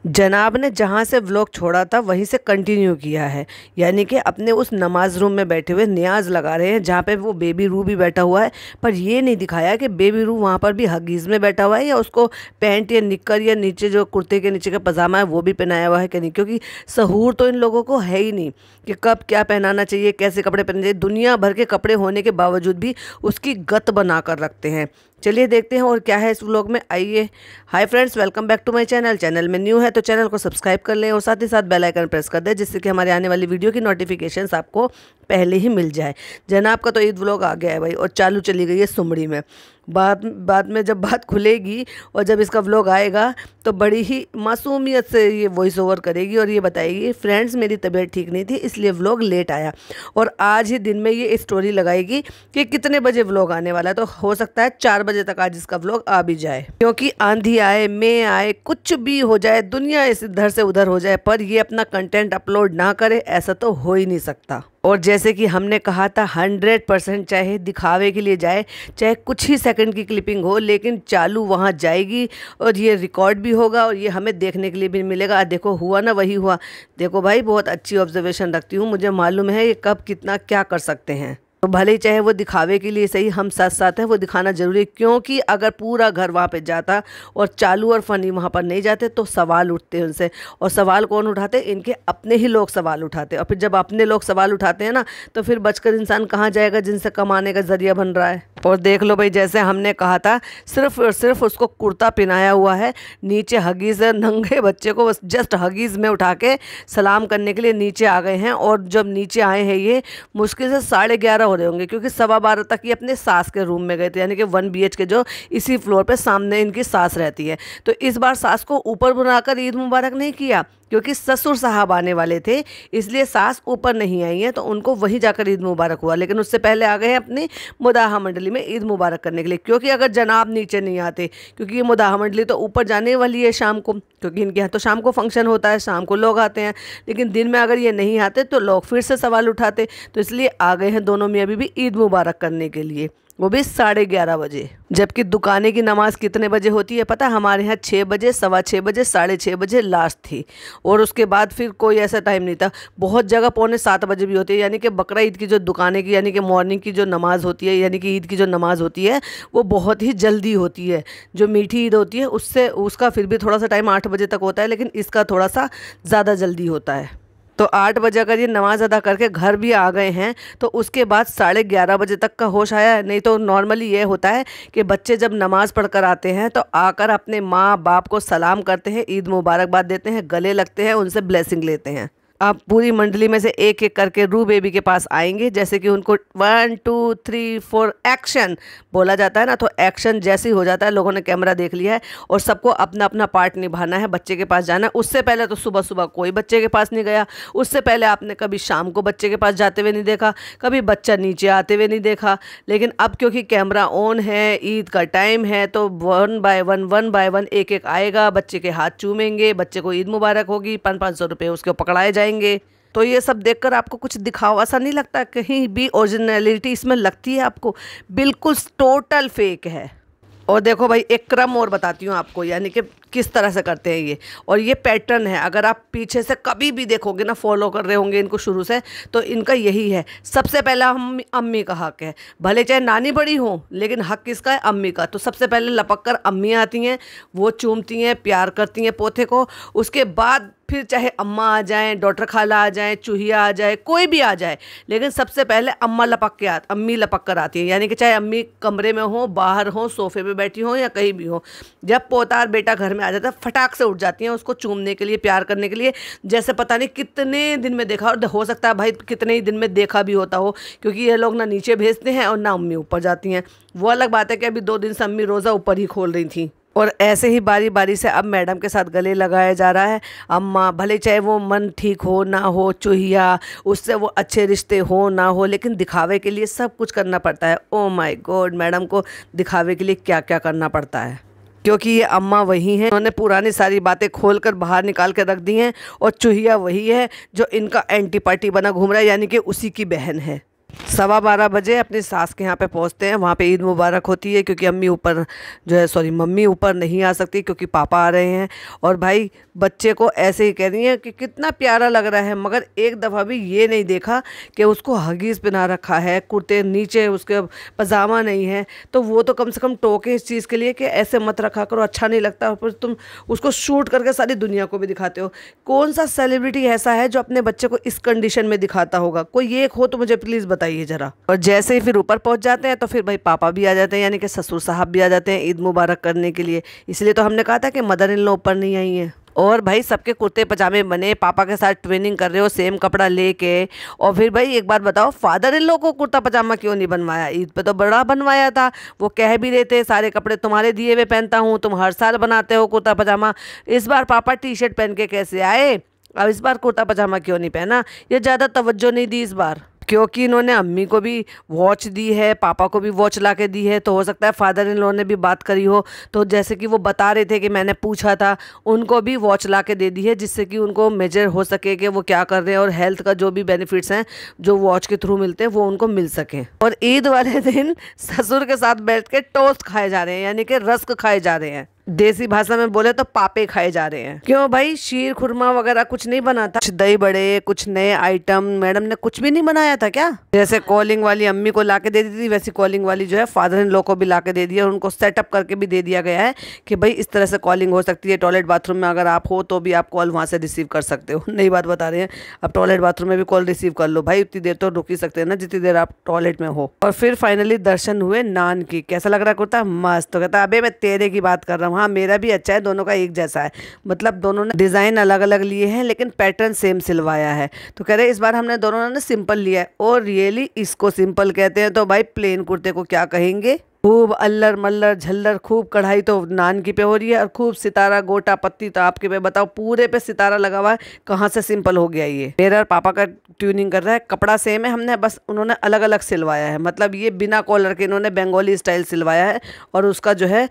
जनाब ने जहाँ से व्लॉग छोड़ा था वहीं से कंटिन्यू किया है, यानी कि अपने उस नमाज रूम में बैठे हुए नियाज लगा रहे हैं जहाँ पे वो बेबी रू भी बैठा हुआ है। पर ये नहीं दिखाया कि बेबी रू वहाँ पर भी हगीज़ में बैठा हुआ है या उसको पैंट या निक्कर या नीचे जो कुर्ते के नीचे का पजामा है वो भी पहनाया हुआ है कि नहीं, क्योंकि सहूर तो इन लोगों को है ही नहीं कि कब क्या पहनाना चाहिए, कैसे कपड़े पहनने चाहिए। दुनिया भर के कपड़े होने के बावजूद भी उसकी गत बना कर रखते हैं। चलिए देखते हैं और क्या है इस व्लॉग में, आइए। Hi friends, welcome back to my channel. Channel में न्यू है तो चैनल को सब्सक्राइब कर लें और साथ ही साथ बेल आइकन प्रेस कर दें, जिससे कि हमारे आने वाली वीडियो की नोटिफिकेशंस आपको पहले ही मिल जाए। जनाब का तो ईद व्लॉग आ गया है भाई, और चालू चली गई है सुमड़ी में। बाद में जब बात खुलेगी और जब इसका व्लॉग आएगा तो बड़ी ही मासूमियत से ये वॉइस ओवर करेगी और ये बताएगी, फ्रेंड्स मेरी तबीयत ठीक नहीं थी इसलिए व्लॉग लेट आया। और आज ही दिन में ये स्टोरी लगाएगी कि कितने बजे व्लॉग आने वाला है। तो हो सकता है 4 बजे तक आज इसका व्लॉग आ भी जाए, क्योंकि आंधी आए, मैं आए, कुछ भी हो जाए, दुनिया इस इधर से उधर हो जाए, पर ये अपना कंटेंट अपलोड ना करे ऐसा तो हो ही नहीं सकता। और जैसे कि हमने कहा था 100% चाहे दिखावे के लिए जाए, चाहे कुछ ही सेकंड की क्लिपिंग हो, लेकिन चालू वहाँ जाएगी और ये रिकॉर्ड भी होगा और ये हमें देखने के लिए भी मिलेगा। देखो हुआ ना, वही हुआ। देखो भाई, बहुत अच्छी ऑब्जर्वेशन रखती हूँ, मुझे मालूम है ये कब कितना क्या कर सकते हैं। तो भले ही चाहे वो दिखावे के लिए सही, हम साथ साथ हैं, वो दिखाना जरूरी है। क्योंकि अगर पूरा घर वहाँ पे जाता और चालू और फ़नी वहाँ पर नहीं जाते तो सवाल उठते हैं उनसे। और सवाल कौन उठाते? इनके अपने ही लोग सवाल उठाते। और फिर जब अपने लोग सवाल उठाते हैं ना, तो फिर बचकर इंसान कहाँ जाएगा जिनसे कमाने का ज़रिया बन रहा है। और देख लो भाई, जैसे हमने कहा था, सिर्फ और सिर्फ उसको कुर्ता पहनाया हुआ है, नीचे हगीज़ है, नंगे बच्चे को बस जस्ट हगीज़ में उठा के सलाम करने के लिए नीचे आ गए हैं। और जब नीचे आए हैं ये मुश्किल से 11:30 हो रहे होंगे, क्योंकि 12:15 तक ये अपने सास के रूम में गए थे, यानी कि 1 BH के जो इसी फ्लोर पे सामने इनकी सास रहती है। तो इस बार सास को ऊपर बुलाकर ईद मुबारक नहीं किया, क्योंकि ससुर साहब आने वाले थे, इसलिए सास ऊपर नहीं आई है, तो उनको वहीं जाकर ईद मुबारक हुआ। लेकिन उससे पहले आ गए हैं अपनी मुदाहा मंडली में ईद मुबारक करने के लिए, क्योंकि अगर जनाब नीचे नहीं आते, क्योंकि ये मुदाहा मंडली तो ऊपर जाने वाली है शाम को, क्योंकि इनके यहाँ तो शाम को फंक्शन होता है, शाम को लोग आते हैं। लेकिन दिन में अगर ये नहीं आते तो लोग फिर से सवाल उठाते, तो इसलिए आ गए हैं दोनों मियाँ बीवी ईद मुबारक करने के लिए, वो भी 11:30 बजे। जबकि दुकाने की नमाज़ कितने बजे होती है पता? हमारे यहाँ 6 बजे, 6:15 बजे, 6:30 बजे लास्ट थी, और उसके बाद फिर कोई ऐसा टाइम नहीं था। बहुत जगह 6:45 बजे भी होती है, यानी कि बकरा ईद की जो दुकाने की, यानी कि मॉर्निंग की जो नमाज़ होती है, यानी कि ईद की जो नमाज़ होती है, वो बहुत ही जल्दी होती है। जो मीठी ईद होती है उससे उसका फिर भी थोड़ा सा टाइम 8 बजे तक होता है, लेकिन इसका थोड़ा सा ज़्यादा जल्दी होता है। तो 8 बजे अगर ये नमाज अदा करके घर भी आ गए हैं तो उसके बाद 11:30 बजे तक का होश आया है। नहीं तो नॉर्मली ये होता है कि बच्चे जब नमाज पढ़कर आते हैं तो आकर अपने माँ बाप को सलाम करते हैं, ईद मुबारकबाद देते हैं, गले लगते हैं, उनसे ब्लेसिंग लेते हैं। आप पूरी मंडली में से एक एक करके रू बेबी के पास आएंगे, जैसे कि उनको 1 2 3 4 एक्शन बोला जाता है ना, तो एक्शन जैसे ही हो जाता है, लोगों ने कैमरा देख लिया है और सबको अपना अपना पार्ट निभाना है, बच्चे के पास जाना है। उससे पहले तो सुबह सुबह कोई बच्चे के पास नहीं गया, उससे पहले आपने कभी शाम को बच्चे के पास जाते हुए नहीं देखा, कभी बच्चा नीचे आते हुए नहीं देखा। लेकिन अब क्योंकि कैमरा ऑन है, ईद का टाइम है, तो 1 बाय 1 एक एक आएगा, बच्चे के हाथ चूमेंगे, बच्चे को ईद मुबारक होगी, 500-500 रुपये उसके पकड़ाए जाएंगे। तो ये सब देखकर आपको कुछ दिखावा सा नहीं लगता? कहीं भी ओरिजिनलिटी इसमें लगती है आपको? बिल्कुल टोटल फेक है। और देखो भाई, एक क्रम और बताती हूँ आपको, यानी कि किस तरह से करते हैं ये, और ये पैटर्न है। अगर आप पीछे से कभी भी देखोगे ना, फॉलो कर रहे होंगे इनको शुरू से, तो इनका यही है। सबसे पहला हम अम्मी का हक है, भले चाहे नानी बड़ी हो, लेकिन हक किसका है? अम्मी का। तो सबसे पहले लपक कर अम्मी आती हैं, वो चूमती हैं, प्यार करती हैं पोते को। उसके बाद फिर चाहे अम्मा आ जाएं, डॉटर खाला आ जाएं, चूहिया आ जाए, कोई भी आ जाए, लेकिन सबसे पहले अम्मी लपक कर आती है। यानी कि चाहे अम्मी कमरे में हो, बाहर हो, सोफे पे बैठी हो या कहीं भी हो, जब पोता और बेटा घर में आ जाता है फटाक से उठ जाती हैं उसको चूमने के लिए, प्यार करने के लिए, जैसे पता नहीं कितने दिन में देखा। और हो सकता है भाई कितने ही दिन में देखा भी होता हो, क्योंकि ये लोग ना नीचे भेजते हैं और ना अम्मी ऊपर जाती हैं। वो अलग बात है कि अभी 2 दिन से अम्मी रोज़ा ऊपर ही खोल रही थी। और ऐसे ही बारी बारी से अब मैडम के साथ गले लगाया जा रहा है। अम्मा, भले चाहे वो मन ठीक हो ना हो, चूहिया, उससे वो अच्छे रिश्ते हो ना हो, लेकिन दिखावे के लिए सब कुछ करना पड़ता है। ओ माय गॉड, मैडम को दिखावे के लिए क्या क्या करना पड़ता है, क्योंकि ये अम्मा वही हैं, उन्होंने पुरानी सारी बातें खोलकर बाहर निकाल के रख दी हैं। और चूहिया वही है जो इनका एंटी पार्टी बना घूम रहा है, यानी कि उसी की बहन है। 12:15 बजे अपनी सास के यहाँ पे पहुँचते हैं। वहाँ पे ईद मुबारक होती है, क्योंकि अम्मी ऊपर जो है सॉरी मम्मी ऊपर नहीं आ सकती क्योंकि पापा आ रहे हैं। और भाई बच्चे को ऐसे ही कह रही है कि कितना प्यारा लग रहा है, मगर एक दफ़ा भी ये नहीं देखा कि उसको हगीज़ पहना रखा है, कुर्ते नीचे उसके पजामा नहीं है। तो वो तो कम से कम टोके इस चीज़ के लिए कि ऐसे मत रखा करो, अच्छा नहीं लगता। और फिर तुम उसको शूट करके सारी दुनिया को भी दिखाते हो। कौन सा सेलिब्रिटी ऐसा है जो अपने बच्चे को इस कंडीशन में दिखाता होगा? कोई एक हो तो मुझे प्लीज़ बताइए जरा। और जैसे ही फिर ऊपर पहुंच जाते हैं तो फिर भाई पापा भी आ जाते हैं, यानी कि ससुर साहब भी आ जाते हैं ईद मुबारक करने के लिए। इसलिए तो हमने कहा था कि मदर इन लॉ ऊपर नहीं आई हैं। और भाई सबके कुर्ते पजामे बने, पापा के साथ ट्विनिंग कर रहे हो सेम कपड़ा लेके। और फिर भाई एक बात बताओ, फादर इन लॉ को कुर्ता पजामा क्यों नहीं बनवाया? ईद पे तो बड़ा बनवाया था। वो कह भी रहे थे सारे कपड़े तुम्हारे दिए हुए पहनता हूँ, तुम हर साल बनाते हो कुर्ता पजामा। इस बार पापा टी शर्ट पहन के कैसे आए? अब इस बार कुर्ता पजामा क्यों नहीं पहना? ये ज़्यादा तवज्जो नहीं दी इस बार, क्योंकि इन्होंने अम्मी को भी वॉच दी है, पापा को भी वॉच ला के दी है। तो हो सकता है फादर इन लॉ ने भी बात करी हो। तो जैसे कि वो बता रहे थे कि मैंने पूछा था, उनको भी वॉच ला के दे दी है, जिससे कि उनको मेजर हो सके कि वो क्या कर रहे हैं और हेल्थ का जो भी बेनिफिट्स हैं जो वॉच के थ्रू मिलते हैं वो उनको मिल सकें। और ईद वाले दिन ससुर के साथ बैठ के टोस्ट खाए जा रहे हैं, यानी कि रस्क खाए जा रहे हैं। देसी भाषा में बोले तो पापे खाए जा रहे हैं। क्यों भाई, शीर खुरमा वगैरह कुछ नहीं बना था? कुछ दही बड़े, कुछ नए आइटम मैडम ने कुछ भी नहीं बनाया था क्या? जैसे कॉलिंग वाली अम्मी को ला के दे दी थी, वैसी कॉलिंग वाली जो है फादर इन लॉ को भी ला के दे दिया। और उनको सेटअप करके भी दे दिया गया है कि भाई इस तरह से कॉलिंग हो सकती है। टॉयलेट बाथरूम में अगर आप हो तो भी आप कॉल वहाँ से रिसीव कर सकते हो। नई बात बता रहे हैं, अब टॉयलेट बाथरूम में भी कॉल रिसीव कर लो भाई, उतनी देर तो रुक ही सकते हैं ना जितनी देर आप टॉयलेट में हो। और फिर फाइनली दर्शन हुए नान की। कैसा लग रहा कुर्ता? मस्त। तो कहता अबे मैं तेरे की बात कर रहा हूँ। हाँ मेरा भी अच्छा है, दोनों का एक जैसा है। मतलब दोनों ने डिज़ाइन अलग अलग लिए हैं लेकिन पैटर्न सेम सिलवाया है। तो कह रहे इस बार हमने दोनों ने सिंपल लिया है। और रियली इसको सिंपल कहते हैं तो भाई प्लेन कुर्ते को क्या कहेंगे? खूब अल्लर मल्लर झल्लर, खूब कढ़ाई तो नान की पे हो रही है और खूब सितारा गोटा पत्ती तो आपके पे। बताओ पूरे पे सितारा लगा हुआ है, कहाँ से सिंपल हो गया ये? मेरा और पापा का ट्यूनिंग कर रहा है, कपड़ा सेम है, हमने बस उन्होंने अलग अलग सिलवाया है। मतलब ये बिना कॉलर के इन्होंने बंगाली स्टाइल सिलवाया है और उसका जो है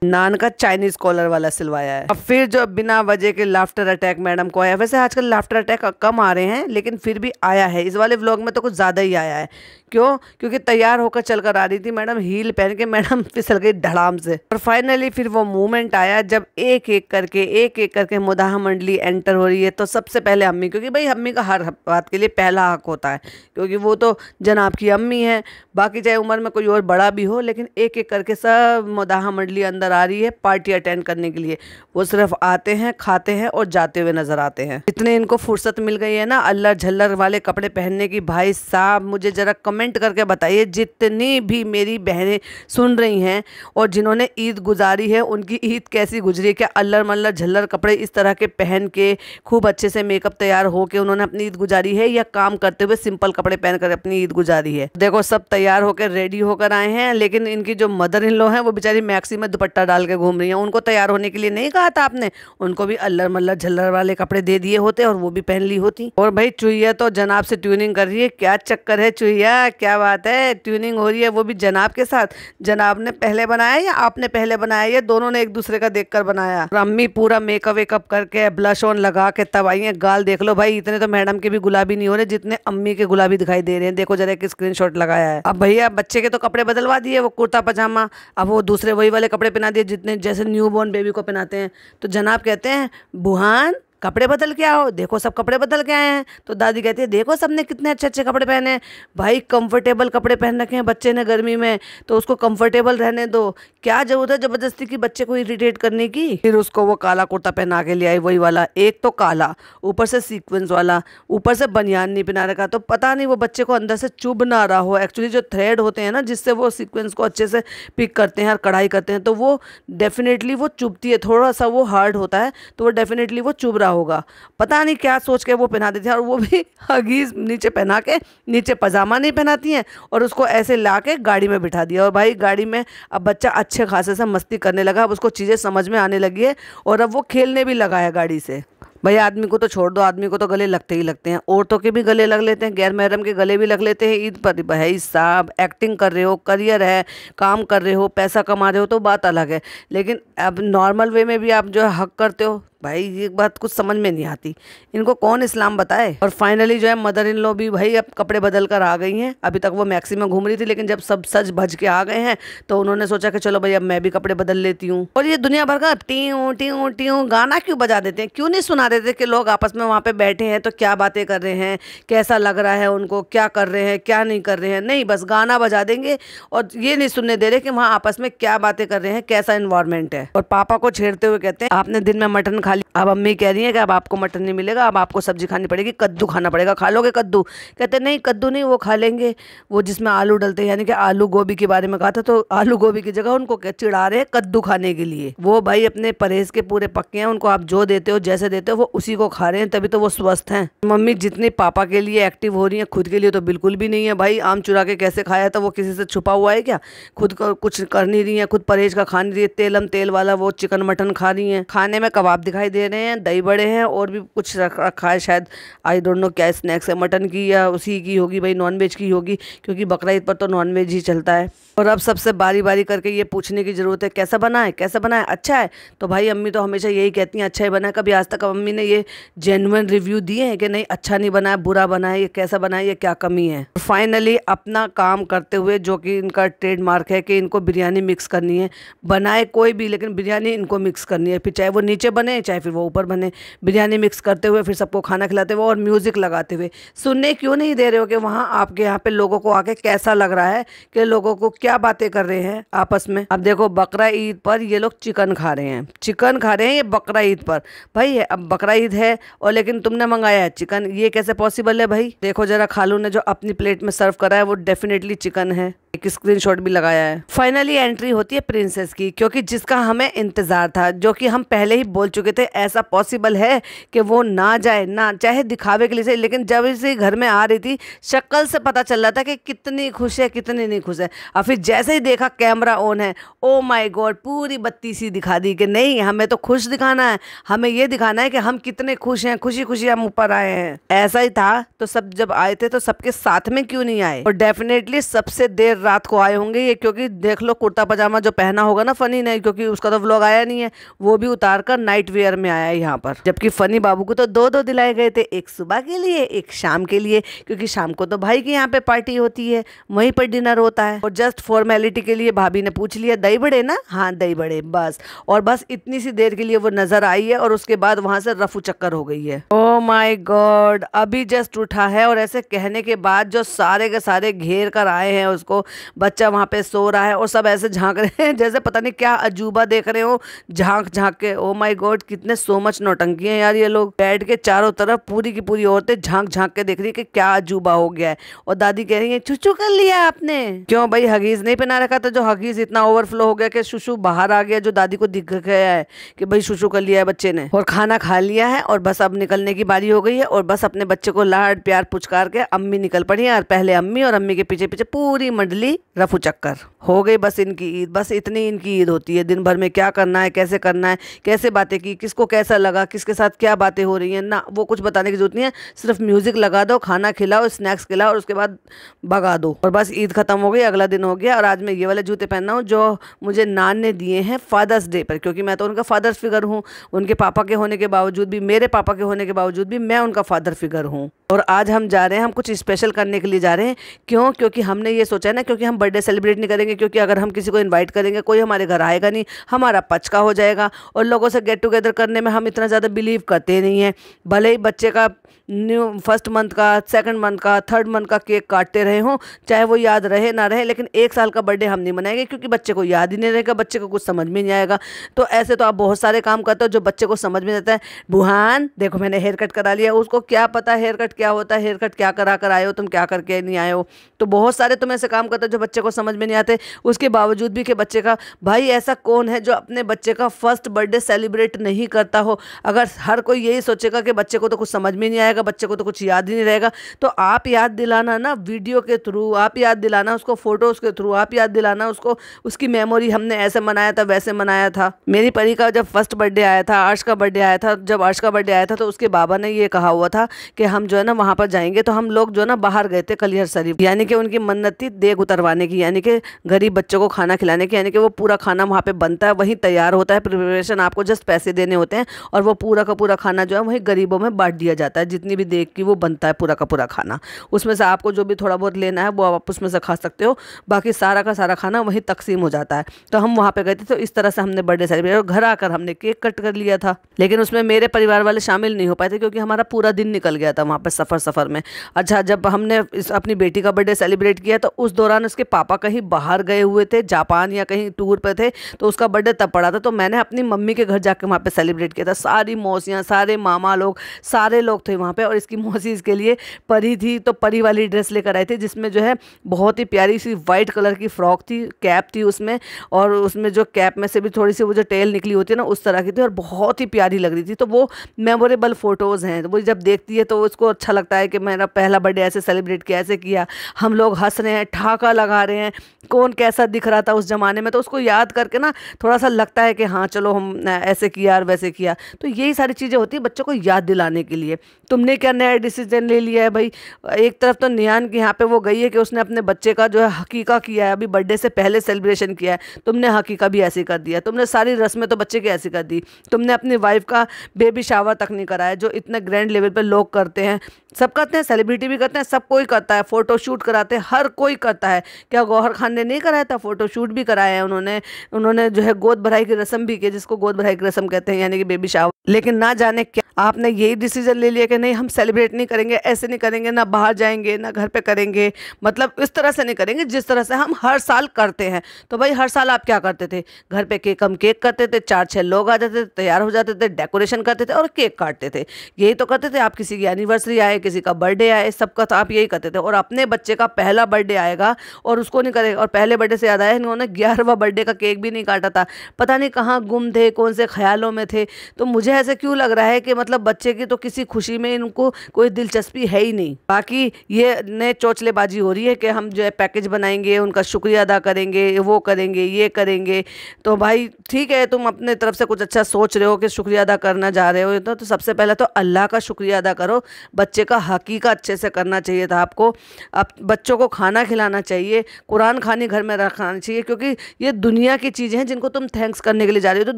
नान का चाइनीज कॉलर वाला सिलवाया है। अब फिर जो बिना वजह के लाफ्टर अटैक मैडम को आया। वैसे आजकल लाफ्टर अटैक कम आ रहे हैं लेकिन फिर भी आया है। इस वाले व्लॉग में तो कुछ ज़्यादा ही आया है। क्यों? क्योंकि तैयार होकर चलकर आ रही थी मैडम, हील पहन के मैडम फिसल गई धड़ाम से। और फाइनली फिर वो मोमेंट आया जब एक एक करके मुदाह मंडली एंटर हो रही है। तो सबसे पहले अम्मी, क्योंकि भाई अम्मी का हर बात के लिए पहला हक होता है, क्योंकि वो तो जनाब की अम्मी है। बाकी चाहे उम्र में कोई और बड़ा भी हो, लेकिन एक एक करके सब मुदाह मंडली अंदर आ रही है पार्टी अटेंड करने के लिए। वो सिर्फ आते हैं, खाते हैं और जाते हुए नजर आते हैं। इतने इनको फुर्सत मिल गई है ना अल्लर झल्लर वाले कपड़े पहनने की। भाई साहब मुझे जरा कमेंट करके बताइए, जितनी भी मेरी बहनें सुन रही हैं और जिन्होंने ईद गुजारी है उनकी ईद कैसी गुजरी है? क्या अल्लर मल्लर झल्लर कपड़े इस तरह के पहन के खूब अच्छे से मेकअप तैयार हो के उन्होंने अपनी ईद गुजारी है, या काम करते हुए सिंपल कपड़े पहनकर अपनी ईद गुजारी है? देखो सब तैयार होकर रेडी होकर आए हैं, लेकिन इनकी जो मदर इन लॉ है वो बेचारी मैक्सी में दुपट्टा डाल के घूम रही है। उनको तैयार होने के लिए नहीं कहा था आपने? उनको भी अल्लर मल्लर झल्लर वाले कपड़े दे दिए होते और वो भी पहन ली होती। और भाई चुहिया तो जनाब से ट्यूनिंग कर रही है। क्या चक्कर है चुहिया, क्या बात है? ट्यूनिंग हो रही है वो भी जनाब के साथ। जनाब ने पहले बनाया या आपने पहले बनाया? या दोनों ने एक दूसरे का देखकर बनाया? और अम्मी पूरा मेकअप वेकअप करके ब्लश ऑन लगा के तब आई है। गाल देख लो भाई, इतने तो मैडम के भी गुलाबी नहीं हो रहे जितने अम्मी के गुलाबी दिखाई दे रहे हैं। देखो जरा एक स्क्रीनशॉट लगाया है। अब भैया बच्चे के तो कपड़े बदलवा दिए, वो कुर्ता पजामा, अब वो दूसरे वही वाले कपड़े पहना दिए जितने जैसे न्यू बॉर्न बेबी को पहनाते हैं। तो जनाब कहते हैं बुहान कपड़े बदल के आओ, देखो सब कपड़े बदल के आए हैं। तो दादी कहती है देखो सबने कितने अच्छे अच्छे कपड़े पहने हैं। भाई कंफर्टेबल कपड़े पहन रखे हैं बच्चे ने गर्मी में, तो उसको कंफर्टेबल रहने दो। क्या जरूरत है जबरदस्ती की बच्चे को इरिटेट करने की? फिर उसको वो काला कुर्ता पहना के ले आई, वही वाला, एक तो काला ऊपर से सीक्वेंस वाला, ऊपर से बनियान नहीं पहना रखा। तो पता नहीं वो बच्चे को अंदर से चुभ ना रहा हो। एक्चुअली जो थ्रेड होते हैं ना जिससे वो सीक्वेंस को अच्छे से पिक करते हैं और कढ़ाई करते हैं, तो वो डेफिनेटली वो चुभती है, थोड़ा सा वो हार्ड होता है, तो वो डेफिनेटली वो चुभ रहा होगा। पता नहीं क्या सोच के वो पहना देती है। और वो भी हगीज नीचे पहना के, नीचे पजामा नहीं पहनाती हैं, और उसको ऐसे ला के गाड़ी में बिठा दिया। और भाई गाड़ी में अब बच्चा अच्छे खासे से मस्ती करने लगा, अब उसको चीज़ें समझ में आने लगी है और अब वो खेलने भी लगा है गाड़ी से। भाई आदमी को तो छोड़ दो, आदमी को तो गले लगते ही लगते हैं। औरतों के भी गले लग लेते हैं, गैर महरम के गले भी लग लेते हैं ईद पर। भाई साहब एक्टिंग कर रहे हो, करियर है, काम कर रहे हो, पैसा कमा रहे हो तो बात अलग है, लेकिन अब नॉर्मल वे में भी आप जो है हक करते हो भाई ये बात कुछ समझ में नहीं आती, इनको कौन इस्लाम बताए। और फाइनली जो है मदर इन लॉ भी भाई अब कपड़े बदल कर आ गई हैं। अभी तक वो मैक्सी में घूम रही थी, लेकिन जब सब सज भज के आ गए हैं तो उन्होंने सोचा कि चलो भाई अब मैं भी कपड़े बदल लेती हूँ। और ये दुनिया भर का टीऊ टीऊ टीऊ गाना क्यों बजा देते हैं, क्यों नहीं सुना देते कि लोग आपस में वहाँ पे बैठे हैं तो क्या बातें कर रहे हैं, कैसा लग रहा है उनको, क्या कर रहे हैं क्या नहीं कर रहे हैं। नहीं, बस गाना बजा देंगे और ये नहीं सुनने दे रहे कि वहाँ आपस में क्या बातें कर रहे हैं, कैसा इन्वायरमेंट है। और पापा को छेड़ते हुए कहते हैं आपने दिन में मटन खा लिया, अब अम्मी कह रही है कि अब आपको मटन नहीं मिलेगा, अब आपको सब्जी खानी पड़ेगी, कद्दू खाना पड़ेगा, खा लोगे कद्दू। कहते नहीं कद्दू नहीं, वो खा लेंगे वो जिसमें आलू डलते हैं, यानी कि आलू गोभी के बारे में कहा था, तो आलू गोभी की जगह उनको चिढ़ा रहे हैं कद्दू खाने के लिए। वो भाई अपने परहेज के पूरे पक्के हैं, उनको आप जो देते हो जैसे देते हो वो उसी को खा रहे हैं, तभी तो वो स्वस्थ हैं। मम्मी जितनी पापा के लिए एक्टिव हो रही है, खुद के लिए तो बिल्कुल भी नहीं है। भाई आम चुरा के कैसे खाया था, वो किसी से छुपा हुआ है क्या? खुद कुछ कर नहीं रही है, खुद परहेज का खा नहीं रही है, तेल वाला वो चिकन मटन खा रही है। खाने में कबाब दिखाई दे रहे हैं, दही बड़े हैं और भी कुछ रखा है शायद, आई डोंट नो क्या स्नैक्स है, मटन की या उसी की होगी भाई, नॉनवेज की होगी, क्योंकि बकरा ईद पर तो नॉनवेज ही चलता है। और अब सबसे बारी बारी करके ये पूछने की ज़रूरत है कैसा बना है, कैसा बना है, अच्छा है। तो भाई अम्मी तो हमेशा यही कहती हैं अच्छा ही बना है। कभी आज तक अम्मी ने ये जेन्युइन रिव्यू दिए हैं कि नहीं अच्छा नहीं बना है, बुरा बना है, ये कैसा बना है, ये क्या कमी है। फाइनली अपना काम करते हुए, जो कि इनका ट्रेडमार्क है कि इनको बिरयानी मिक्स करनी है, बनाए कोई भी लेकिन बिरयानी इनको मिक्स करनी है, फिर चाहे वो नीचे बने चाहे फिर वो ऊपर बने, बिरयानी मिक्स करते हुए फिर सबको खाना खिलाते हुए और म्यूज़िक लगाते हुए। सुनने क्यों नहीं दे रहे हो कि वहाँ आपके यहाँ पे लोगों को आके कैसा लग रहा है, कि लोगों को क्या बातें कर रहे हैं आपस में। अब देखो बकरा ईद पर ये लोग चिकन खा रहे हैं, चिकन खा रहे हैं ये बकरा ईद पर। भाई अब बकरा ईद है और लेकिन तुमने मंगाया है चिकन, ये कैसे पॉसिबल है भाई? देखो जरा खालू ने जो अपनी प्लेट में सर्व करा है वो डेफिनेटली चिकन है, एक स्क्रीनशॉट भी लगाया है। फाइनली एंट्री होती है प्रिंसेस की, क्योंकि जिसका हमें इंतजार था, जो कि हम पहले ही बोल चुके थे ऐसा पॉसिबल है कि वो ना जाए, ना चाहे दिखावे के लिए से, लेकिन जब इसे घर में आ रही थी शक्ल से पता चल रहा था कि कितनी खुश है कितनी नहीं खुश है। और फिर जैसे ही देखा कैमरा ऑन है, ओ माय गॉड पूरी बत्ती सी दिखा दी कि नहीं हमें तो खुश दिखाना है, हमें ये दिखाना है कि हम कितने खुश हैं, खुशी खुशी हम ऊपर आए हैं। ऐसा ही था तो सब जब आए थे तो सबके साथ में क्यों नहीं आए? और डेफिनेटली सबसे देर रात को आए होंगे ये, क्योंकि देख लो कुर्ता पजामा जो पहना होगा ना फनी ने, क्योंकि उसका तो व्लॉग आया नहीं है, वो भी उतार कर नाइट वेयर में आया है यहाँ पर। जबकि फनी बाबू को तो दो दिलाए गए थे, एक सुबह के लिए एक शाम के लिए, क्योंकि शाम को तो भाई के यहाँ पे पार्टी होती है, वहीं पर डिनर होता है। और जस्ट फॉर्मेलिटी के लिए भाभी ने पूछ लिया दही बड़े ना, हाँ दही बड़े बस। और बस इतनी सी देर के लिए वो नजर आई है और उसके बाद वहां से रफू चक्कर हो गई है। ओ माय गॉड, अभी जस्ट उठा है और ऐसे कहने के बाद जो सारे के सारे घेर कर आए हैं उसको, बच्चा वहां पे सो रहा है और सब ऐसे झांक रहे हैं जैसे पता नहीं क्या अजूबा देख रहे हो, झांक झांक के। ओ माय गॉड कितने सो मच नौटंकी हैं यार ये लोग, बैठ के चारों तरफ पूरी की पूरी औरतें झांक झांक के देख रही है कि क्या अजूबा हो गया है। और दादी कह रही है चुचू कर लिया आपने, क्यों भाई हगीज नहीं पहना रखा था, जो हगीज इतना ओवरफ्लो हो गया कि शुशु बाहर आ गया, जो दादी को दिख गया है कि भाई शुशु कर लिया है बच्चे ने। और खाना खा लिया है और बस अब निकलने की बारी हो गई है और बस अपने बच्चे को लाड प्यार पुचकार के अम्मी निकल पड़ी है, और पहले अम्मी और अम्मी के पीछे पीछे पूरी मंडली रफू चक्कर हो गई। बस इनकी ईद, बस इतनी इनकी ईद होती है, दिन भर में क्या करना है, कैसे करना है, कैसे बातें की, किसको कैसा लगा, किसके साथ क्या बातें हो रही हैं, ना वो कुछ बताने की जरूरत नहीं है, सिर्फ म्यूजिक लगा दो, खाना खिलाओ, स्नैक्स खिलाओ और उसके बाद भगा दो और बस ईद खत्म हो गई, अगला दिन हो गया। और आज मैं ये वाले जूते पहना हूँ जो मुझे नान ने दिए हैं फादर्स डे पर, क्योंकि मैं तो उनका फादर फिगर हूँ, उनके पापा के होने के बावजूद भी, मेरे पापा के होने के बावजूद भी मैं उनका फादर फिगर हूँ। और आज हम जा रहे हैं, हम कुछ स्पेशल करने के लिए जा रहे हैं। क्यों? क्योंकि हमने ये सोचा है ना, क्योंकि हम बर्थडे सेलिब्रेट नहीं करेंगे, क्योंकि अगर हम किसी को इनवाइट करेंगे कोई हमारे घर आएगा नहीं, हमारा पचका हो जाएगा। और लोगों से गेट टुगेदर करने में हम इतना ज़्यादा बिलीव करते नहीं हैं। भले ही बच्चे का फर्स्ट मंथ का, सेकंड मंथ का, थर्ड मंथ का केक काटते रहे हों, चाहे वो याद रहे ना रहे, लेकिन 1 साल का बर्थडे हम नहीं मनाएंगे, क्योंकि बच्चे को याद ही नहीं रहेगा, बच्चे को कुछ समझ में नहीं आएगा। तो ऐसे तो आप बहुत सारे काम करते हो जो बच्चे को समझ में आता है। बुहान देखो मैंने हेयर कट करा लिया, उसको क्या पता हेयर कट क्या होता है, हेयर कट क्या करा कर आए हो तुम, क्या करके नहीं आए हो। तो बहुत सारे तुम ऐसे काम करते हो जो बच्चे को समझ में नहीं आते, उसके बावजूद भी कि बच्चे का, भाई ऐसा कौन है जो अपने बच्चे का फर्स्ट बर्थडे सेलिब्रेट नहीं करता हो। अगर हर कोई यही सोचेगा कि बच्चे को तो कुछ समझ में नहीं आएगा, बच्चे को तो कुछ याद ही नहीं रहेगा, तो आप याद दिलाना ना वीडियो के थ्रू, आप याद दिलाना उसको फोटोज के थ्रू, आप याद दिलाना उसको उसकी मेमोरी, हमने ऐसे मनाया था वैसे मनाया था। मेरी परी का जब फर्स्ट बर्थडे आया था, अर्श का बर्थडे आया था, जब अर्श का बर्थडे आया था तो उसके बाबा ने ये कहा हुआ था कि हम जो है ना वहाँ पर जाएंगे, तो हम लोग जो है ना बाहर गए थे कलियर शरीफ, यानी कि उनकी मन्नत थी देग उतरवाने की, यानी कि गरीब बच्चों को खाना खिलाने की, यानी कि वो पूरा खाना वहाँ पे बनता है, वहीं तैयार होता है, प्रिपरेशन आपको जस्ट पैसे देने होते हैं और वो पूरा का पूरा खाना जो है वहीं गरीबों में बांट दिया जाता है। जितनी भी देग की वो बनता है पूरा का पूरा खाना, उसमें से आपको जो भी थोड़ा बहुत लेना है वो आप उसमें से खा सकते हो, बाकी सारा का सारा खाना वहीं तकसीम हो जाता है। तो हम वहाँ पे गए थे, तो इस तरह से हमने बर्थडे सेलिब्रेट, और घर आकर हमने केक कट कर लिया था, लेकिन उसमें मेरे परिवार वाले शामिल नहीं हो पाए थे क्योंकि हमारा पूरा दिन निकल गया था वहाँ पे सफ़र में। अच्छा, जब हमने अपनी बेटी का बर्थडे सेलिब्रेट किया तो उस दौरान उसके पापा कहीं बाहर गए हुए थे, जापान या कहीं टूर पे थे, तो उसका बर्थडे तब पड़ा था, तो मैंने अपनी मम्मी के घर जाके वहाँ पे सेलिब्रेट किया था। सारी मौसियाँ, सारे मामा लोग, सारे लोग थे वहाँ पे, और इसकी मौसी इसके लिए परी थी, तो परी वाली ड्रेस लेकर आए थे, जिसमें जो है बहुत ही प्यारी सी वाइट कलर की फ्रॉक थी, कैप थी उसमें, और उसमें जो कैप में से भी थोड़ी सी वो जो टेल निकली होती है ना उस तरह की थी, और बहुत ही प्यारी लग रही थी। तो वो मेमोरेबल फ़ोटोज़ हैं, वो जब देखती है तो उसको अच्छा लगता है कि मेरा पहला बर्थडे ऐसे सेलिब्रेट किया, ऐसे किया, हम लोग हंस रहे हैं, ठहाका लगा रहे हैं, कौन कैसा दिख रहा था उस ज़माने में, तो उसको याद करके ना थोड़ा सा लगता है कि हाँ चलो हम ऐसे किया और वैसे किया। तो यही सारी चीज़ें होती हैं बच्चों को याद दिलाने के लिए। तुमने क्या नया डिसीजन ले लिया है भाई? एक तरफ तो नियान की यहाँ पे वो गई है कि उसने अपने बच्चे का जो है हकीका किया है, अभी बर्थडे से पहले सेलिब्रेशन किया है, तुमने हकीका भी ऐसे कर दिया, तुमने सारी रस्में तो बच्चे की ऐसी कर दी, तुमने अपनी वाइफ का बेबी शावर तक नहीं कराया जो इतने ग्रैंड लेवल पर लोग करते हैं, सब करते हैं, सेलिब्रिटी भी करते हैं, सब कोई करता है, फ़ोटो शूट कराते हैं, हर कोई करता है। क्या गौहर खान ने नहीं कराया था? फ़ोटो शूट भी कराया है उन्होंने, उन्होंने जो है गोद भराई की रस्म भी की, जिसको गोद भराई की रस्म कहते हैं, यानी कि बेबी शावर। लेकिन ना जाने क्या आपने यही डिसीजन ले लिया कि नहीं हम सेलिब्रेट नहीं करेंगे, ऐसे नहीं करेंगे, ना बाहर जाएंगे ना घर पे करेंगे, मतलब इस तरह से नहीं करेंगे जिस तरह से हम हर साल करते हैं। तो भाई हर साल आप क्या करते थे? घर पे हम केक करते थे, 4-6 लोग आ जाते थे, तैयार हो जाते थे, डेकोरेशन करते थे और केक काटते थे, यही तो करते थे आप। किसी की एनिवर्सरी आए, किसी का बर्थडे आए, सबका तो आप यही करते थे। और अपने बच्चे का पहला बर्थडे आएगा और उसको नहीं करेगा। और पहले बर्थडे से याद आया, इन्होंने 11वां बर्थडे का केक भी नहीं काटा था, पता नहीं कहाँ गुम थे, कौन से ख्यालों में थे। तो मुझे ऐसे क्यों लग रहा है कि मतलब बच्चे की तो किसी खुशी में इनको कोई दिलचस्पी है ही नहीं। बाकी ये नए चौचलेबाजी हो रही है कि हम जो है पैकेज बनाएंगे, उनका शुक्रिया अदा करेंगे, वो करेंगे, ये करेंगे। तो भाई ठीक है, तुम अपने तरफ से कुछ अच्छा सोच रहे हो कि शुक्रिया अदा करना जा रहे हो, तो सबसे पहले तो अल्लाह का शुक्रिया अदा करो। बच्चे का हकीका अच्छे से करना चाहिए था आपको। अब बच्चों को खाना खिलाना चाहिए, कुरान खानी घर में रखना चाहिए, क्योंकि ये दुनिया की चीज़ें हैं जिनको तुम थैंक्स करने के लिए जा रहे हो। तो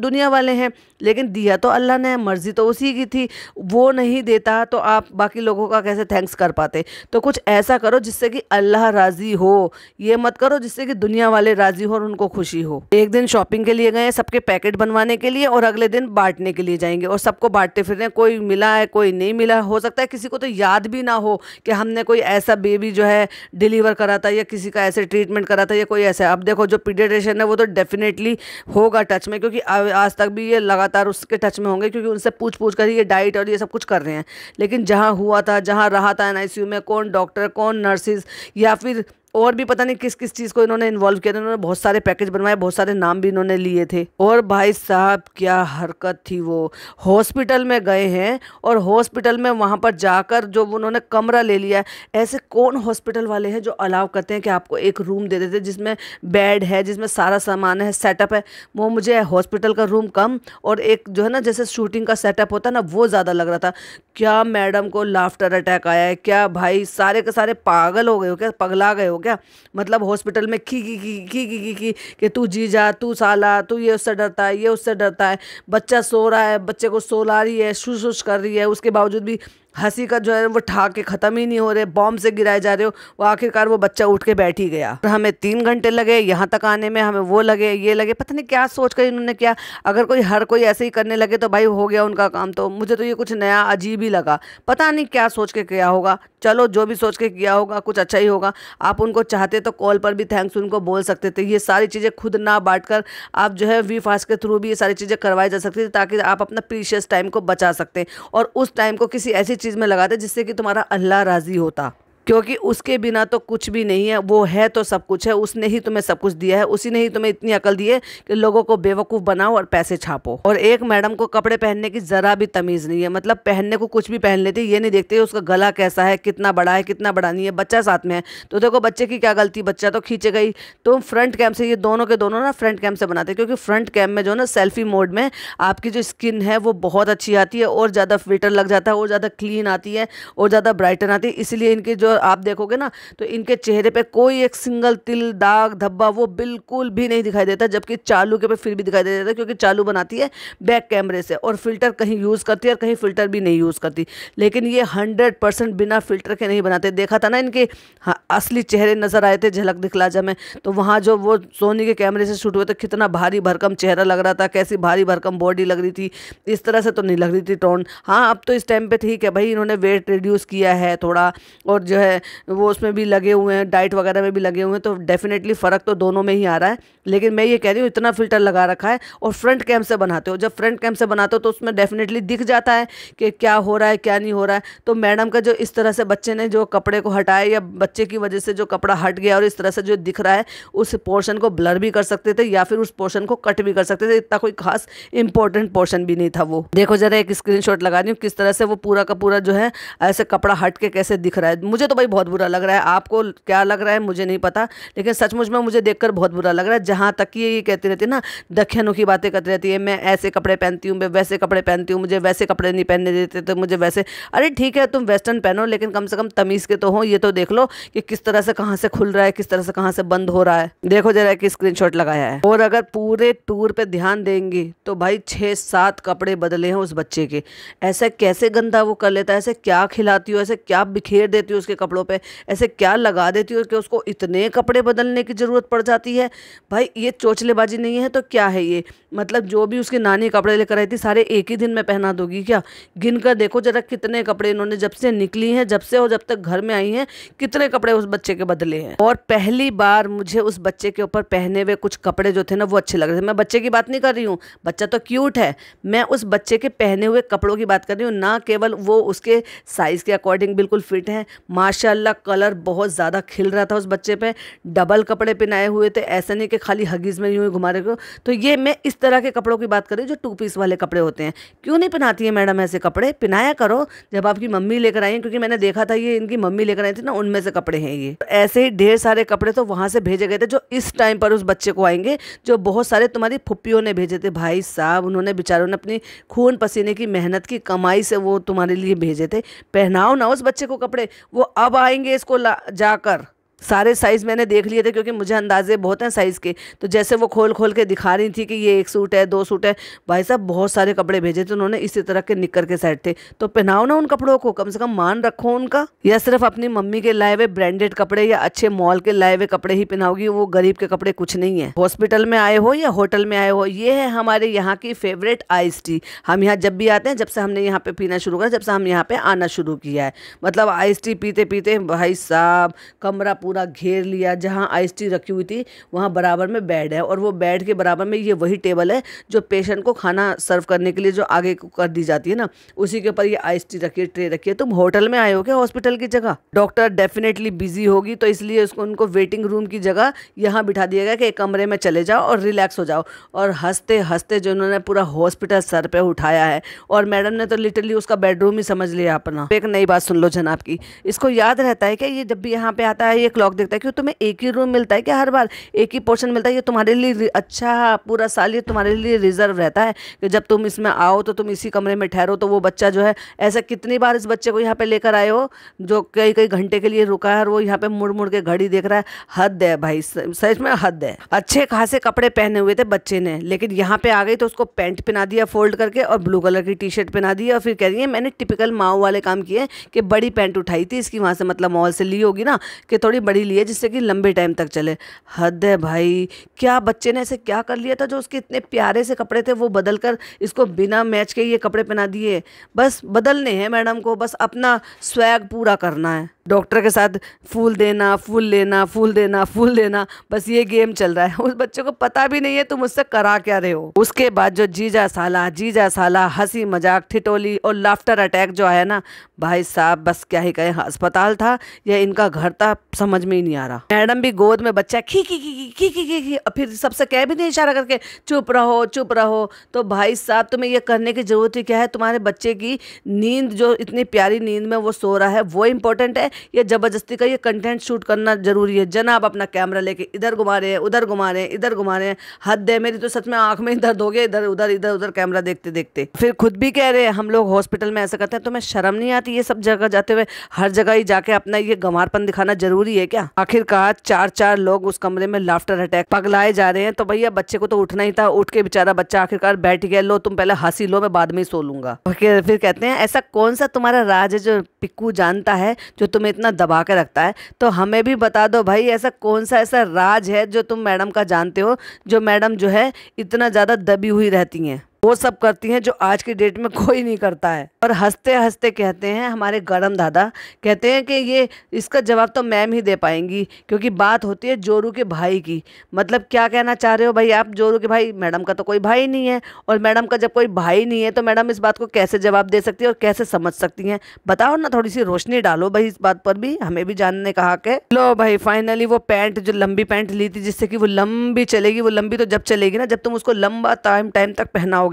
दुनिया वाले हैं, लेकिन दिया तो अल्लाह ने, मर्जी तो उसी की थी, वो नहीं देता तो आप बाकी लोगों का कैसे थैंक्स कर पाते? तो कुछ ऐसा करो जिससे कि अल्लाह राज़ी हो, ये मत करो जिससे कि दुनिया वाले राज़ी हो और उनको खुशी हो। एक दिन शॉपिंग के लिए गए सबके पैकेट बनवाने के लिए, और अगले दिन बांटने के लिए जाएंगे और सबको बांटते फिर रहे हैं, कोई मिला है कोई नहीं मिला। हो सकता है किसी को तो याद भी ना हो कि हमने कोई ऐसा बेबी जो है डिलीवर करा था या किसी का ऐसे ट्रीटमेंट करा था या कोई ऐसा। अब देखो जो पीडियाट्रिशियन है वो तो डेफिनेटली होगा टच में, क्योंकि आज तक भी ये लगातार उसके टच में होंगे, क्योंकि उनसे पूछ पूछ कर ये डाइट और ये सब कुछ कर रहे हैं। लेकिन जहाँ हुआ था, जहाँ रहा था एनआईसीयू में, कौन डॉक्टर, कौन नर्सिस, या फिर और भी पता नहीं किस किस चीज़ को इन्होंने इन्वॉल्व किया था। इन्होंने बहुत सारे पैकेज बनवाए, बहुत सारे नाम भी इन्होंने लिए थे। और भाई साहब क्या हरकत थी, वो हॉस्पिटल में गए हैं और हॉस्पिटल में वहाँ पर जाकर जो उन्होंने कमरा ले लिया। ऐसे कौन हॉस्पिटल वाले हैं जो अलाउ करते हैं कि आपको एक रूम दे देते जिसमें बेड है, जिसमें सारा सामान है, सेटअप है। वो मुझे हॉस्पिटल का रूम कम और एक जो है ना जैसे शूटिंग का सेटअप होता है ना वो ज़्यादा लग रहा था। क्या मैडम को लाफ्टर अटैक आया है क्या? भाई सारे के सारे पागल हो गए हो क्या, पगला गए हो क्या? मतलब हॉस्पिटल में की कि तू जीजा, तू साला, तू ये उससे डरता है, ये उससे डरता है, बच्चा सो रहा है, बच्चे को सोला रही है, शुश कर रही है, उसके बावजूद भी हंसी का जो है वो ठहाके ख़त्म ही नहीं हो रहे, बॉम्ब से गिराए जा रहे हो। वो आखिरकार वो बच्चा उठ के बैठ ही गया। और हमें 3 घंटे लगे यहाँ तक आने में, हमें वो लगे ये लगे, पता नहीं क्या सोच कर इन्होंने किया। अगर हर कोई ऐसे ही करने लगे तो भाई हो गया उनका काम। तो मुझे तो ये कुछ नया अजीब ही लगा, पता नहीं क्या सोच के किया होगा। चलो जो भी सोच के किया होगा कुछ अच्छा ही होगा। आप उनको चाहते तो कॉल पर भी थैंक्स उनको बोल सकते थे। ये सारी चीज़ें खुद ना बांट कर आप जो है वी फास्ट के थ्रू भी ये सारी चीज़ें करवाई जा सकती थी, ताकि आप अपना प्रीशियस टाइम को बचा सकते और उस टाइम को किसी ऐसी चीज़ में लगाते जिससे कि तुम्हारा अल्लाह राज़ी होता। क्योंकि उसके बिना तो कुछ भी नहीं है, वो है तो सब कुछ है, उसने ही तुम्हें सब कुछ दिया है, उसी ने ही तुम्हें इतनी अकल दी है कि लोगों को बेवकूफ़ बनाओ और पैसे छापो। और एक मैडम को कपड़े पहनने की ज़रा भी तमीज़ नहीं है, मतलब पहनने को कुछ भी पहन लेती है, ये नहीं देखते उसका गला कैसा है, कितना बड़ा है कितना बड़ा नहीं है, बच्चा साथ में है तो देखो बच्चे की क्या गलती, बच्चा तो खींचे गई। तो फ्रंट कैम से ये दोनों के दोनों ना फ्रंट कैम से बनाते हैं, क्योंकि फ्रंट कैम में जो ना सेल्फी मोड में आपकी जो स्किन है वो बहुत अच्छी आती है और ज़्यादा फिल्टर लग जाता है और ज़्यादा क्लीन आती है और ज़्यादा ब्राइटन आती है। इसलिए इनके जो आप देखोगे ना तो इनके चेहरे पे कोई एक सिंगल तिल दाग धब्बा वो बिल्कुल भी नहीं दिखाई देता, जबकि चालू के पे फिर भी दिखाई देता है, क्योंकि चालू बनाती है बैक कैमरे से और फिल्टर कहीं यूज़ करती है और कहीं फिल्टर भी नहीं यूज़ करती। लेकिन ये 100% बिना फिल्टर के नहीं बनाते। देखा था ना इनके असली चेहरे नज़र आए थे झलक दिखलाजा में, तो वहाँ जो वो सोनी के कैमरे से शूट हुए थे कितना भारी भरकम चेहरा लग रहा था, कैसी भारी भरकम बॉडी लग रही थी, इस तरह से तो नहीं लग रही थी टोन। हाँ अब तो इस टाइम पे ठीक है भाई, इन्होंने वेट रिड्यूस किया है थोड़ा और जो है वो उसमें भी लगे हुए हैं, डाइट वगैरह में भी लगे हुए हैं, तो डेफिनेटली फ़र्क तो दोनों में ही आ रहा है। लेकिन मैं ये कह रही हूँ इतना फिल्टर लगा रखा है और फ्रंट कैम से बनाते हो, जब फ्रंट कैम से बनाते हो तो उसमें डेफिनेटली दिख जाता है कि क्या हो रहा है क्या नहीं हो रहा है। तो मैडम का जो इस तरह से बच्चे ने जो कपड़े को हटाया या बच्चे की वजह से जो कपड़ा हट गया और इस तरह से जो दिख रहा है, उस पोर्शन को ब्लर भी कर सकते थे या फिर उस पोर्शन को कट भी कर सकते थे, इतना कोई खास इंपॉर्टेंट पोर्शन भी नहीं था वो। देखो जरा एक स्क्रीनशॉट लगा रही हूँ किस तरह से वो पूरा का पूरा जो है ऐसे कपड़ा हट के कैसे दिख रहा है। मुझे तो भाई बहुत बुरा लग रहा है, आपको क्या लग रहा है मुझे नहीं पता, लेकिन सचमुच में मुझे देखकर बहुत बुरा लग रहा है। जहाँ तक ये कहती रहती है ना, दखियानों की बातें करती रहती है, मैं ऐसे कपड़े पहनती हूँ, मैं वैसे कपड़े पहनती हूँ, मुझे वैसे कपड़े नहीं पहनने देते तो मुझे वैसे। अरे ठीक है तुम वेस्टर्न पहनो लेकिन कम से कम तमीज़ के तो हो, ये तो देख लो कि किस तरह से कहाँ से खुल रहा है, किस तरह से कहाँ से बंद हो रहा है। देखो जरा कि स्क्रीनशॉट लगाया है। और अगर पूरे टूर पे ध्यान देंगे तो भाई 6-7 कपड़े बदले हैं उस बच्चे के। ऐसे कैसे गंदा वो कर लेता है, ऐसे क्या खिलाती हो, ऐसे क्या बिखेर देती हो उसके कपड़ों पे, ऐसे क्या लगा देती हो कि उसको इतने कपड़े बदलने की ज़रूरत पड़ जाती है। भाई ये चोचलेबाजी नहीं है तो क्या है ये, मतलब जो भी उसकी नानी कपड़े लेकर आई थी सारे एक ही दिन में पहना दोगी क्या? गिन कर देखो जरा कितने कपड़े इन्होंने जब से निकली हैं, जब से और जब तक घर में आई हैं, कितने कपड़े उस बच्चे के बदले हैं। और पहली बार मुझे उस बच्चे के ऊपर पहने हुए कुछ कपड़े जो थे ना वो अच्छे लग रहे थे। मैं बच्चे की बात नहीं कर रही हूँ, बच्चा तो क्यूट है, मैं उस बच्चे के पहने हुए कपड़ों की बात कर रही हूँ, ना केवल वो उसके साइज़ के अकॉर्डिंग बिल्कुल फिट हैं। माशाल्लाह कलर बहुत ज़्यादा खिल रहा था उस बच्चे पे, डबल कपड़े पहनाए हुए थे, ऐसा नहीं कि खाली हगीज़ में यूँ ही घुमा रहे हो। तो ये मैं इस तरह के कपड़ों की बात कर रही हूँ जो 2 पीस वाले कपड़े होते हैं। क्यों नहीं पहनाती है मैडम ऐसे कपड़े? पहनाया करो जब आपकी मम्मी लेकर आई है, क्योंकि मैंने देखा था ये इनकी मम्मी लेकर आई थी ना, उनमें से कपड़े हैं ये। ऐसे ही ढेर सारे कपड़े तो वहाँ से भेजे गए थे जो इस टाइम पर उस बच्चे को आएंगे, जो बहुत सारे तुम्हारी फुप्पियों ने भेजे थे। भाई साहब उन्होंने बेचारों ने अपनी खून पसीने की मेहनत की कमाई से वो तुम्हारे लिए भेजे थे। पहनाओ ना उस बच्चे को कपड़े, वो अब आएंगे इसको जाकर। सारे साइज़ मैंने देख लिए थे क्योंकि मुझे अंदाजे बहुत हैं साइज़ के, तो जैसे वो खोल खोल के दिखा रही थी कि ये 1 सूट है 2 सूट है, भाई साहब बहुत सारे कपड़े भेजे थे उन्होंने, इसी तरह के निक्कर के सेट थे। तो पहनाओ ना उन कपड़ों को, कम से कम मान रखो उनका। या सिर्फ अपनी मम्मी के लाए हुए ब्रांडेड कपड़े या अच्छे मॉल के लाए हुए कपड़े ही पहनाओगी, वो गरीब के कपड़े कुछ नहीं है। हॉस्पिटल में आए हो या होटल में आए हो, ये है हमारे यहाँ की फेवरेट आइस टी। हम यहाँ जब भी आते हैं, जब से हमने यहाँ पे पीना शुरू करा, जब से हम यहाँ पे आना शुरू किया है, मतलब आइस टी पीते पीते भाई साहब कमरा पूरा घेर लिया। जहाँ आइस टी रखी हुई थी वहाँ बराबर में बेड है, और वो बेड के बराबर में ये वही टेबल है जो पेशेंट को खाना सर्व करने के लिए जो आगे को कर दी जाती है ना, उसी के ऊपर ये आइस टी रखी है, ट्रे रखी है। तुम होटल में आए हो क्या हॉस्पिटल की जगह? डॉक्टर डेफिनेटली बिजी होगी तो इसलिए उनको वेटिंग रूम की जगह यहाँ बिठा दिया गया कि एक कमरे में चले जाओ और रिलैक्स हो जाओ। और हंसते हंसते जो उन्होंने पूरा हॉस्पिटल सर पे उठाया है, और मैडम ने तो लिटरली उसका बेडरूम ही समझ लिया अपना। एक नई बात सुन लो जनाब की, इसको याद रहता है क्या ये जब भी यहाँ पे आता है ये क्लॉक देखता है कि तुम्हें एक ही रूम मिलता है क्या, हर बार एक ही पोर्शन मिलता है? ये तुम्हारे लिए अच्छा पूरा साल ये तुम्हारे लिए रिजर्व रहता है कि जब तुम इसमें आओ तो तुम इसी कमरे में ठहरो। तो वो बच्चा जो है, ऐसा कितनी बार इस बच्चे को यहाँ पे लेकर आए हो जो कई कई घंटे के लिए रुका है और वो यहाँ पे मुड़ मुड़ के घड़ी देख रहा है। हद है भाई, सच में हद है। अच्छे खासे कपड़े पहने हुए थे बच्चे ने, लेकिन यहाँ पे आ गई तो उसको पैंट पहना दिया फोल्ड करके और ब्लू कलर की टी शर्ट पहना दी, और फिर कह रही है मैंने टिपिकल माओ वाले काम किए कि बड़ी पैंट उठाई थी इसकी वहाँ से, मतलब मॉल से ली होगी ना, कि थोड़ी बड़ी ली है जिससे कि लंबे टाइम तक चले। हद है भाई, क्या बच्चे ने ऐसे क्या कर लिया था जो उसके इतने प्यारे से कपड़े थे वो बदल कर इसको बिना मैच के ये कपड़े पहना दिए। बस बदलने हैं मैडम को, बस अपना स्वैग पूरा करना है। डॉक्टर के साथ फूल देना, फूल लेना, फूल देना, फूल देना, बस ये गेम चल रहा है। उस बच्चे को पता भी नहीं है तुम उससे करा क्या रहे हो। उसके बाद जो जीजा साला हंसी मजाक ठिठोली और लाफ्टर अटैक जो आया ना, भाई साहब बस क्या ही कहें, अस्पताल था या इनका घर था समझ में ही नहीं आ रहा। मैडम भी गोद में बच्चा खी खी खी खी खी खी खी, फिर सबसे कह भी नहीं इशारा करके चुप रहो चुप रहो। तो भाई साहब तुम्हें ये करने की जरूरत ही क्या है? तुम्हारे बच्चे की नींद जो इतनी प्यारी नींद में वो सो रहा है वो इंपॉर्टेंट है, या जबरदस्ती का ये कंटेंट शूट करना जरूरी है? जनाब अपना कैमरा लेके इधर घुमा रहे हैं, उधर घुमा रहे हैं, इधर घुमा रहे हैं। हद है, मेरी तो सच में आंख में दर्द हो गया इधर उधर कैमरा देखते देखते। फिर खुद भी कह रहे हैं हम लोग हॉस्पिटल में ऐसा करते हैं, तुम्हें शर्म नहीं आती ये सब जगह जाते हुए? हर जगह ही जाके अपना ये गंवारपन दिखाना जरूरी है क्या? आखिरकार 4 लोग उस कमरे में लाफ्टर अटैक पगलाए जा रहे हैं, तो भैया बच्चे को तो उठना ही था। उठ के बेचारा बच्चा आखिरकार बैठ गया, लो तुम पहले हंसी लो, मैं बाद में ही सो लूंगा। फिर कहते हैं ऐसा कौन सा तुम्हारा राज है जो पिक्कू जानता है, जो तुम्हें इतना दबा के रखता है? तो हमें भी बता दो भाई, ऐसा कौन सा ऐसा राज है जो तुम मैडम का जानते हो, जो मैडम जो है इतना ज़्यादा दबी हुई रहती हैं, वो सब करती हैं जो आज की डेट में कोई नहीं करता है। और हंसते हंसते कहते हैं हमारे गरम दादा, कहते हैं कि ये इसका जवाब तो मैम ही दे पाएंगी, क्योंकि बात होती है जोरू के भाई की। मतलब क्या कहना चाह रहे हो भाई आप? जोरू के भाई, मैडम का तो कोई भाई नहीं है, और मैडम का जब कोई भाई नहीं है तो मैडम इस बात को कैसे जवाब दे सकती है और कैसे समझ सकती हैं? बताओ ना, थोड़ी सी रोशनी डालो भाई इस बात पर भी, हमें भी जानने का हक है। लो भाई फाइनली वो पैंट, जो लंबी पैंट ली थी जिससे कि वो लंबी चलेगी, वो लंबी तो जब चलेगी ना जब तुम उसको लंबा टाइम तक पहनाओगे।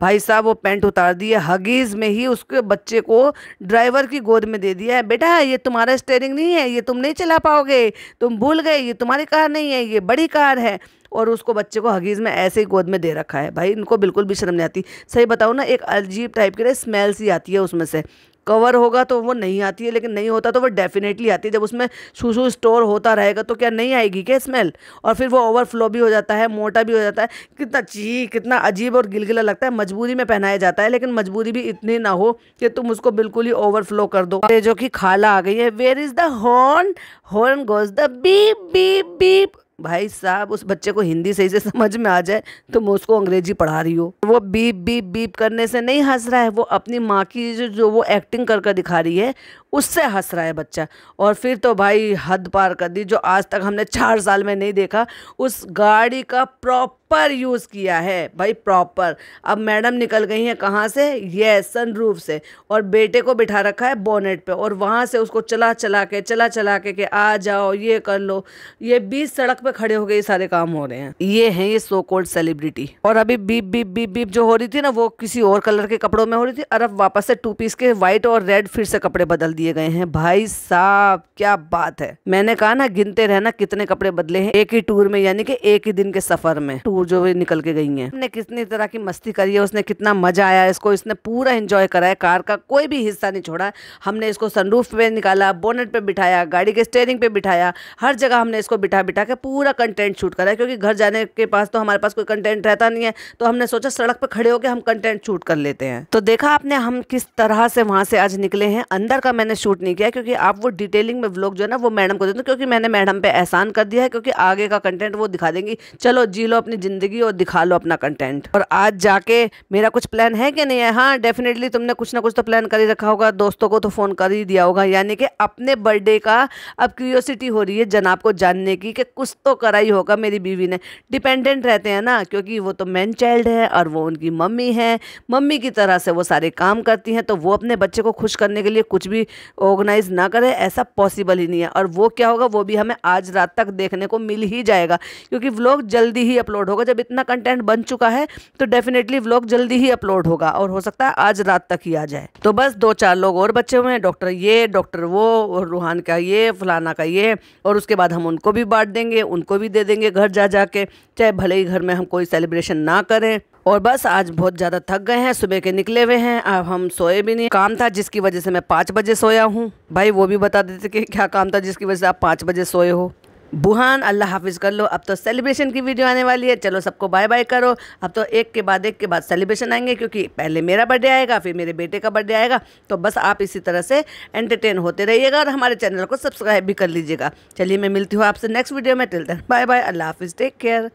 भाई साहब वो पैंट उतार दी है, हगीज में ही उसके बच्चे को ड्राइवर की गोद में दे दिया है। बेटा ये तुम्हारा स्टीयरिंग नहीं है, ये तुम नहीं चला पाओगे, तुम भूल गए, ये तुम्हारी कार नहीं है, ये बड़ी कार है। और उसको बच्चे को हगीज में ऐसे ही गोद में दे रखा है। भाई इनको बिल्कुल भी शर्म नहीं आती। सही बताओ ना, एक अजीब टाइप की स्मेल सी आती है उसमें से। कवर होगा तो वो नहीं आती है, लेकिन नहीं होता तो वो डेफिनेटली आती है। जब उसमें शूशू स्टोर होता रहेगा तो क्या नहीं आएगी क्या स्मेल? और फिर वो ओवरफ्लो भी हो जाता है, मोटा भी हो जाता है, कितना अजीब और गिलगिला लगता है। मजबूरी में पहनाया जाता है, लेकिन मजबूरी भी इतनी ना हो कि तुम उसको बिल्कुल ही ओवरफ्लो कर दो। ये जो कि खाला आ गई है, where is the horn, horn goes the beep beep beep. भाई साहब उस बच्चे को हिंदी सही से समझ में आ जाए, तुम उसको अंग्रेजी पढ़ा रही हो। वो बीप बीप बीप करने से नहीं हंस रहा है, वो अपनी माँ की जो वो एक्टिंग कर दिखा रही है उससे हंस रहा है बच्चा। और फिर तो भाई हद पार कर दी, जो आज तक हमने 4 साल में नहीं देखा। उस गाड़ी का प्रॉपर यूज़ किया है भाई, प्रॉपर। अब मैडम निकल गई हैं कहाँ से? ये सनरूफ से, और बेटे को बिठा रखा है बोनेट पे, और वहाँ से उसको चला चला के आ जाओ ये कर लो। ये 20 सड़क पे खड़े हो गए, ये सारे काम हो रहे हैं। ये हैं ये सो कॉल्ड सेलिब्रिटी। और अभी बीप बीप बीप बीप जो हो रही थी ना, वो किसी और कलर के कपड़ों में हो रही थी, और अब वापस से 2 पीस के व्हाइट और रेड फिर से कपड़े बदल दिए गए हैं। भाई साहब क्या बात है। मैंने कहा ना, गिनते रहना कितने कपड़े बदले हैं एक ही टूर में, यानी कि एक ही दिन के सफर में टूर जो निकल के गई हैं। हमने कितनी तरह की मस्ती करी है, उसने कितना मजा आया इसको, इसने पूरा एंजॉय करा है। कार का कोई भी हिस्सा नहीं छोड़ा। हमने इसको सनरूफ पे निकाला, बोनेट पे बिठाया, गाड़ी के स्टीयरिंग पे बिठाया, हर जगह हमने इसको बिठा के पूरा कंटेंट शूट करा है। क्योंकि घर जाने के पास तो हमारे पास कोई कंटेंट रहता नहीं है, तो हमने सोचा सड़क पे खड़े होकर हम कंटेंट शूट कर लेते हैं। तो देखा आपने हम किस तरह से वहां से आज निकले हैं। अंदर का मैंने शूट नहीं किया, क्योंकि आप वो डिटेलिंग में व्लॉग जो है ना वो मैडम को दे दो, क्योंकि मैंने मैडम पे एहसान कर दिया है, क्योंकि आगे का कंटेंट वो दिखा देंगी। चलो जी लो अपनी जिंदगी और दिखा लो अपना कंटेंट। और आज जाके मेरा कुछ प्लान है कि नहीं है? हाँ डेफिनेटली तुमने कुछ ना कुछ तो प्लान कर ही रखा होगा, दोस्तों को तो फोन कर ही दिया होगा। यानी कि अपने बर्थडे का अब क्यूरियोसिटी हो रही है जनाब को जानने की कि कुछ तो करा ही होगा मेरी बीवी ने। डिपेंडेंट रहते हैं ना, क्योंकि वो तो मैन चाइल्ड है और वो उनकी मम्मी है, मम्मी की तरह से वो सारे काम करती हैं। तो वो अपने बच्चे को खुश करने के लिए कुछ भी ऑर्गेनाइज ना करे, ऐसा पॉसिबल ही नहीं है। और वो क्या होगा वो भी हमें आज रात तक देखने को मिल ही जाएगा, क्योंकि व्लॉग जल्दी ही अपलोड होगा। जब इतना कंटेंट बन चुका है तो डेफिनेटली व्लॉग जल्दी ही अपलोड होगा, और हो सकता है आज रात तक ही आ जाए। तो बस 2-4 लोग और बच्चे हुए हैं, डॉक्टर ये, डॉक्टर वो, और रूहान का ये, फलाना का ये, और उसके बाद हम उनको भी बांट देंगे, उनको भी दे देंगे घर जा के, चाहे भले ही घर में हम कोई सेलिब्रेशन ना करें। और बस आज बहुत ज़्यादा थक गए हैं, सुबह के निकले हुए हैं, अब हम सोए भी नहीं। काम था जिसकी वजह से मैं 5 बजे सोया हूँ। भाई वो भी बता देते कि क्या काम था जिसकी वजह से आप 5 बजे सोए हो। बुहान अल्लाह हाफिज़ कर लो। अब तो सेलिब्रेशन की वीडियो आने वाली है, चलो सबको बाय बाय करो। अब तो एक के बाद सेलिब्रेशन आएंगे, क्योंकि पहले मेरा बर्थडे आएगा, फिर मेरे बेटे का बर्थडे आएगा। तो बस आप इसी तरह से एंटरटेन होते रहिएगा और हमारे चैनल को सब्सक्राइब भी कर लीजिएगा। चलिए मैं मिलती हूँ आपसे नेक्स्ट वीडियो में। टिल देन बाय बाय, अल्लाह हाफिज़, टेक केयर।